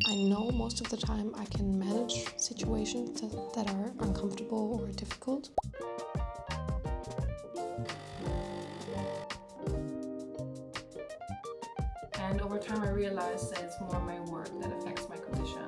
I know most of the time I can manage situations that are uncomfortable or difficult. And over time I realized that it's more my work that affects my condition.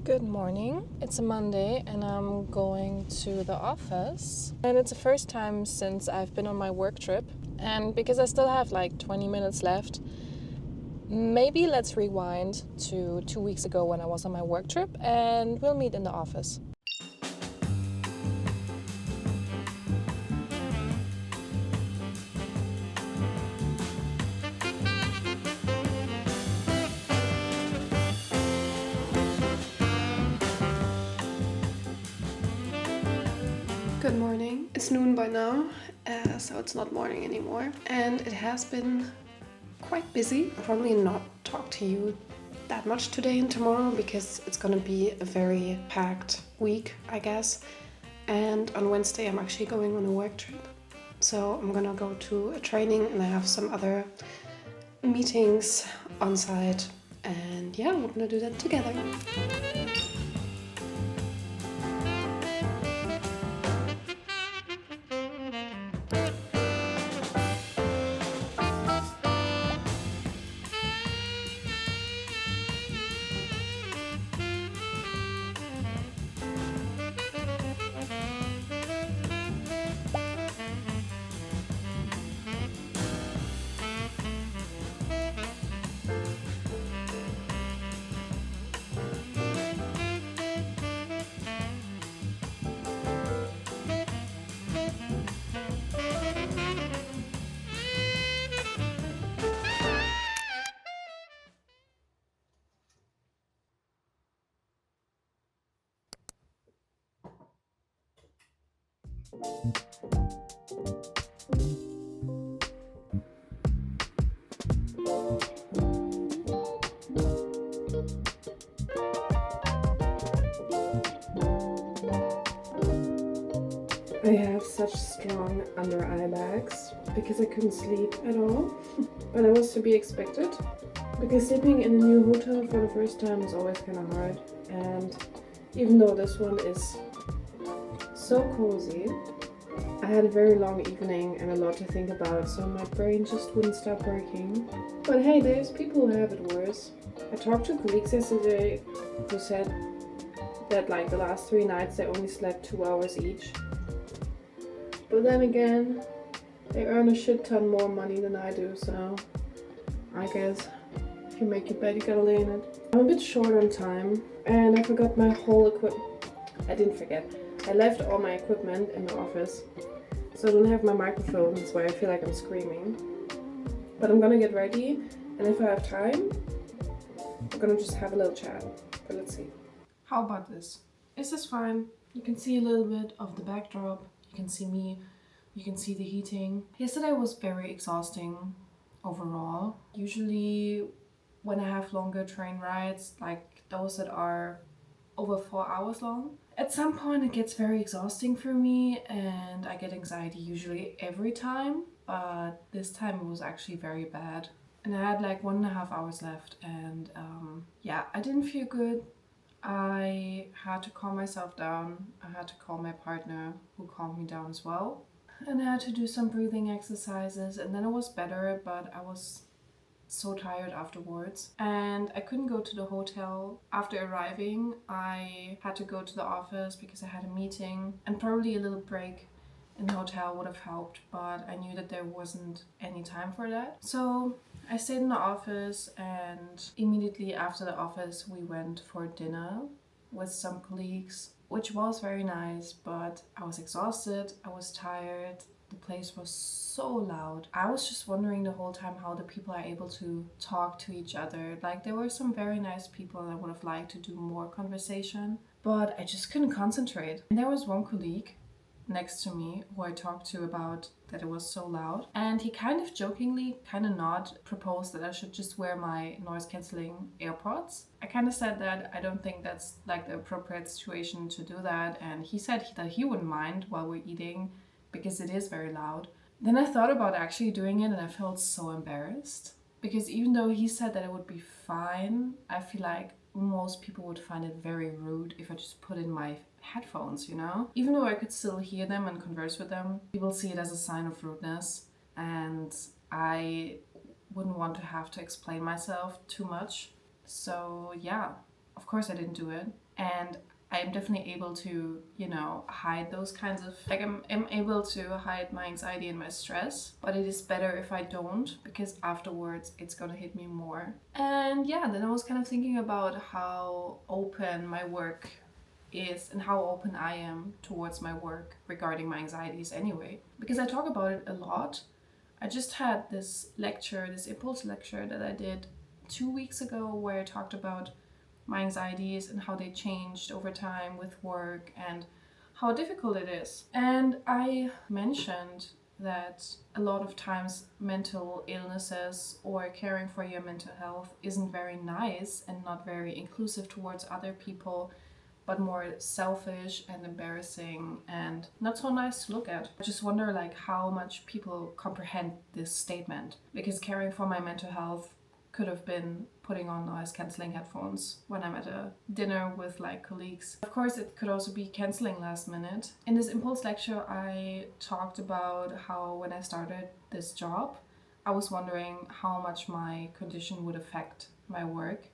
Good morning. It's a Monday and I'm going to the office. And it's the first time since I've been on my work trip. And because I still have like 20 minutes left, maybe let's rewind to 2 weeks ago when I was on my work trip and we'll meet in the office. Good morning. It's noon by now, so it's not morning anymore. And it has been quite busy. I'll probably not talk to you that much today and tomorrow because it's gonna be a very packed week, I guess. And on Wednesday, I'm actually going on a work trip. So I'm gonna go to a training and I have some other meetings on site. And yeah, we're gonna do that together. I have such strong under eye bags because I couldn't sleep at all, but that was to be expected because sleeping in a new hotel for the first time is always kind of hard, and even though this one is so cozy, I had a very long evening and a lot to think about, so my brain just wouldn't stop working. But hey, there's people who have it worse. I talked to colleagues yesterday who said that like the last 3 nights they only slept 2 hours each. But then again, they earn a shit ton more money than I do, so I guess if you make your bed, you gotta lay in it. I'm a bit short on time, and I forgot my whole equipment. I didn't forget. I left all my equipment in the office, so I don't have my microphone, that's why I feel like I'm screaming. But I'm gonna get ready, and if I have time, we're gonna just have a little chat. But let's see. How about this? Is this fine? You can see a little bit of the backdrop. You can see me, you can see the heating. Yesterday was very exhausting overall. Usually when I have longer train rides, like those that are over 4 hours long, at some point it gets very exhausting for me and I get anxiety usually every time, but this time it was actually very bad. And I had like 1.5 hours left and yeah, I didn't feel good. I had to calm myself down. I had to call my partner who calmed me down as well. And I had to do some breathing exercises and then it was better, but I was so tired afterwards. And I couldn't go to the hotel. After arriving, I had to go to the office because I had a meeting, and probably a little break in the hotel would have helped, but I knew that there wasn't any time for that. So I stayed in the office, and immediately after the office we went for dinner with some colleagues, which was very nice, but I was exhausted, I was tired, the place was so loud. I was just wondering the whole time how the people are able to talk to each other. Like, there were some very nice people and I would have liked to do more conversation, but I just couldn't concentrate. And there was one colleague next to me who I talked to about that it was so loud, and he kind of jokingly, kind of not, proposed that I should just wear my noise cancelling AirPods. I kind of said that I don't think that's like the appropriate situation to do that, and he said that he wouldn't mind while we're eating because it is very loud. Then I thought about actually doing it and I felt so embarrassed, because even though he said that it would be fine, I feel like most people would find it very rude if I just put in my headphones, you know? Even though I could still hear them and converse with them, people see it as a sign of rudeness, and I wouldn't want to have to explain myself too much. So yeah, of course I didn't do it. And I'm definitely able to, hide those kinds of, like, I'm able to hide my anxiety and my stress, but it is better if I don't, because afterwards it's gonna hit me more. And yeah, then I was kind of thinking about how open my work is and how open I am towards my work regarding my anxieties anyway, because I talk about it a lot. I just had this lecture, this impulse lecture that I did 2 weeks ago, where I talked about my anxieties and how they changed over time with work and how difficult it is. And I mentioned that a lot of times mental illnesses or caring for your mental health isn't very nice and not very inclusive towards other people, but more selfish and embarrassing and not so nice to look at. I just wonder like how much people comprehend this statement, because caring for my mental health could have been putting on noise cancelling headphones when I'm at a dinner with like colleagues. Of course, it could also be cancelling last minute. In this impulse lecture, I talked about how when I started this job, I was wondering how much my condition would affect my work.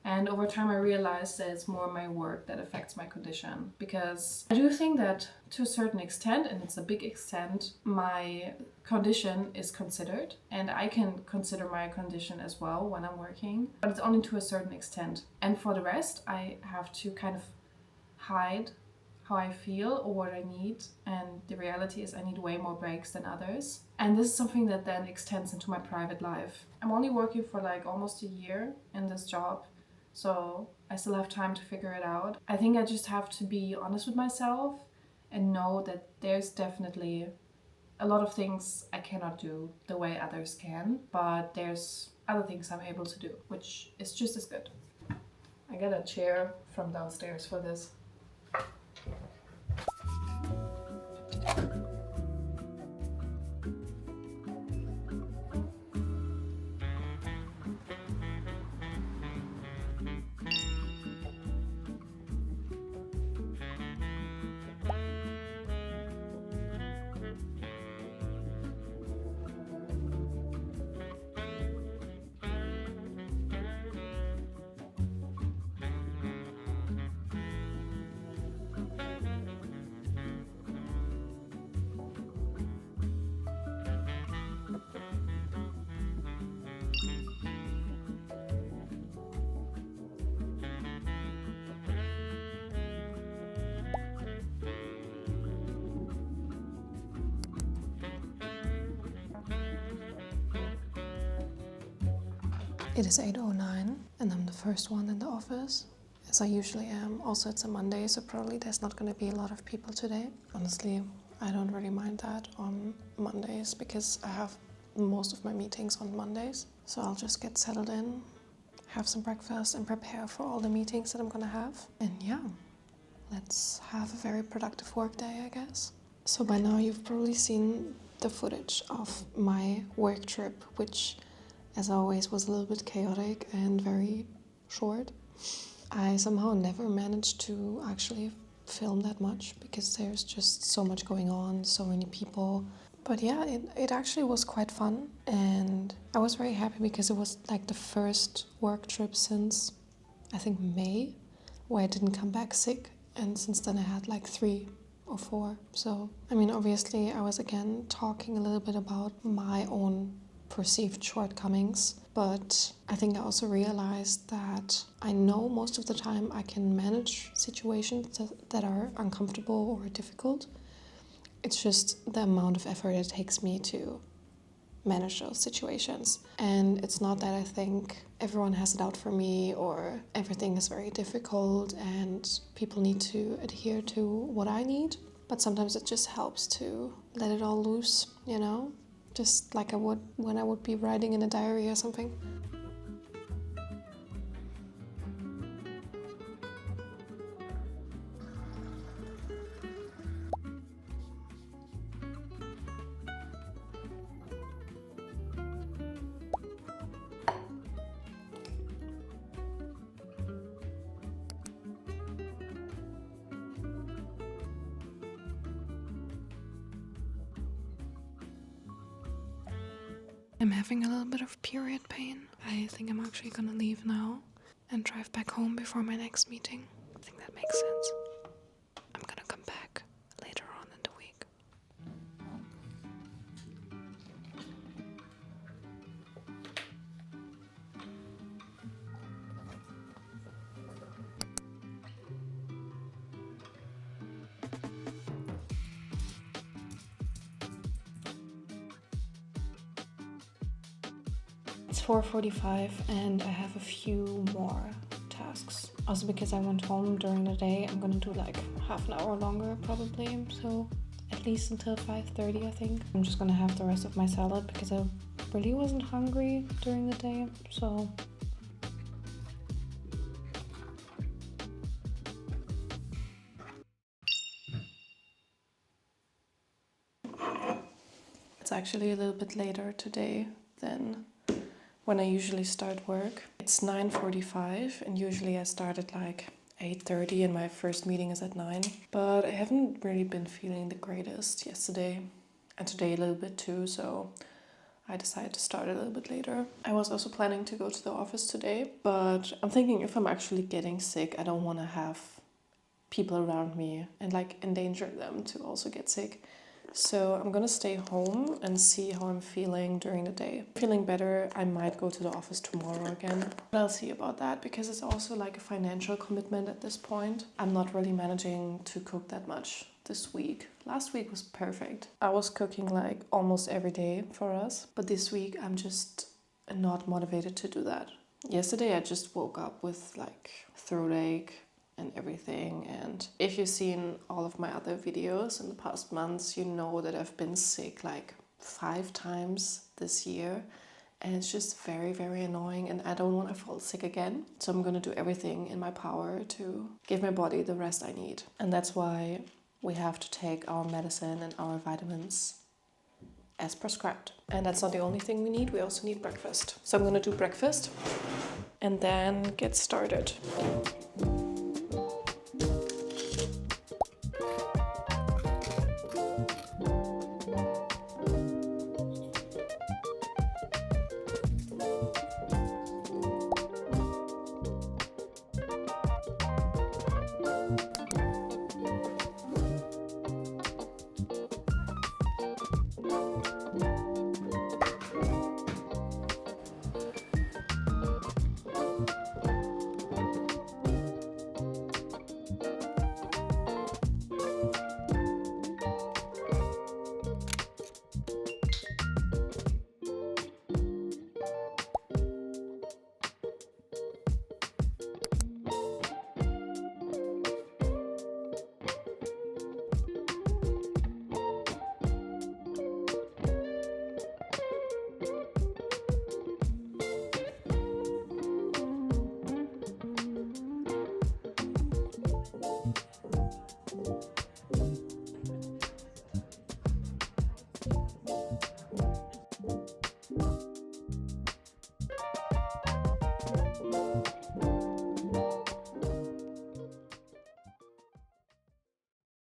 And over time I realized that it's more my work that affects my condition, because I do think that to a certain extent, and it's a big extent, my condition is considered, and I can consider my condition as well when I'm working, but it's only to a certain extent. And for the rest, I have to kind of hide how I feel or what I need, and the reality is I need way more breaks than others. And this is something that then extends into my private life. I'm only working for like almost a year in this job, so I still have time to figure it out. I think I just have to be honest with myself and know that there's definitely a lot of things I cannot do the way others can, but there's other things I'm able to do, which is just as good. I got a chair from downstairs for this. It is 8:09 and I'm the first one in the office, as I usually am. Also, it's a Monday, so probably there's not going to be a lot of people today. Honestly, I don't really mind that on Mondays because I have most of my meetings on Mondays. So I'll just get settled in, have some breakfast and prepare for all the meetings that I'm going to have. And yeah, let's have a very productive work day, I guess. So by now you've probably seen the footage of my work trip, which as always was a little bit chaotic and very short. I somehow never managed to actually film that much because there's just so much going on, so many people. But yeah, it actually was quite fun, and I was very happy because it was like the first work trip since I think May where I didn't come back sick, and since then I had like 3 or 4. So I mean, obviously I was again talking a little bit about my own perceived shortcomings. But I think I also realized that I know most of the time I can manage situations that are uncomfortable or difficult. It's just the amount of effort it takes me to manage those situations. And it's not that I think everyone has it out for me or everything is very difficult and people need to adhere to what I need. But sometimes it just helps to let it all loose, you know? Just like I would when I would be writing in a diary or something. I'm having a little bit of period pain. I think I'm actually gonna leave now and drive back home before my next meeting. I think that makes sense. I'm gonna come back later on in the week. It's 4:45 and I have a few more tasks. Also because I went home during the day, I'm gonna do like half an hour longer probably. So at least until 5:30 I think. I'm just gonna have the rest of my salad because I really wasn't hungry during the day. So it's actually a little bit later today than when I usually start work. It's 9:45 and usually I start at like 8:30 and my first meeting is at 9. But I haven't really been feeling the greatest yesterday and today a little bit too, so I decided to start a little bit later. I was also planning to go to the office today, but I'm thinking if I'm actually getting sick, I don't want to have people around me and like endanger them to also get sick. So I'm gonna stay home and see how I'm feeling during the day. Feeling better, I might go to the office tomorrow again. But I'll see about that because it's also like a financial commitment at this point. I'm not really managing to cook that much this week. Last week was perfect. I was cooking like almost every day for us. But this week I'm just not motivated to do that. Yesterday I just woke up with like throat ache and everything, and if you've seen all of my other videos in the past months, you know that I've been sick like 5 times this year, and it's just very, very annoying, and I don't want to fall sick again. So I'm gonna do everything in my power to give my body the rest I need, and that's why we have to take our medicine and our vitamins as prescribed. And that's not the only thing we need, we also need breakfast. So I'm gonna do breakfast and then get started.